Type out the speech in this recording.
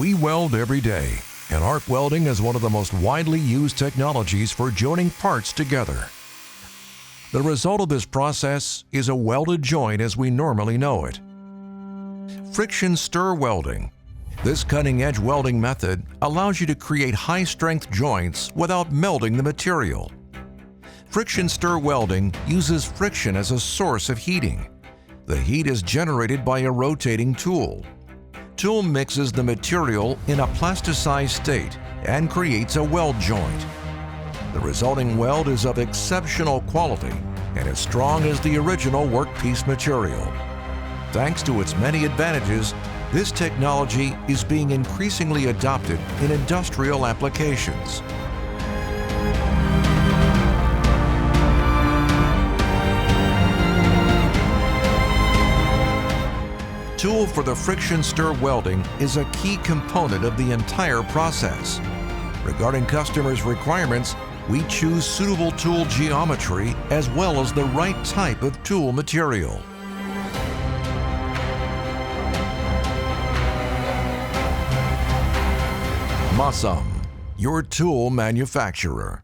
We weld every day, and arc welding is one of the most widely used technologies for joining parts together. The result of this process is a welded joint as we normally know it. Friction stir welding. This cutting-edge welding method allows you to create high-strength joints without melting the material. Friction stir welding uses friction as a source of heating. The heat is generated by a rotating tool. Tool mixes the material in a plasticized state and creates a weld joint. The resulting weld is of exceptional quality and as strong as the original workpiece material. Thanks to its many advantages, this technology is being increasingly adopted in industrial applications. Tool for the friction stir welding is a key component of the entire process. Regarding customers' requirements, we choose suitable tool geometry as well as the right type of tool material. Masam, your tool manufacturer.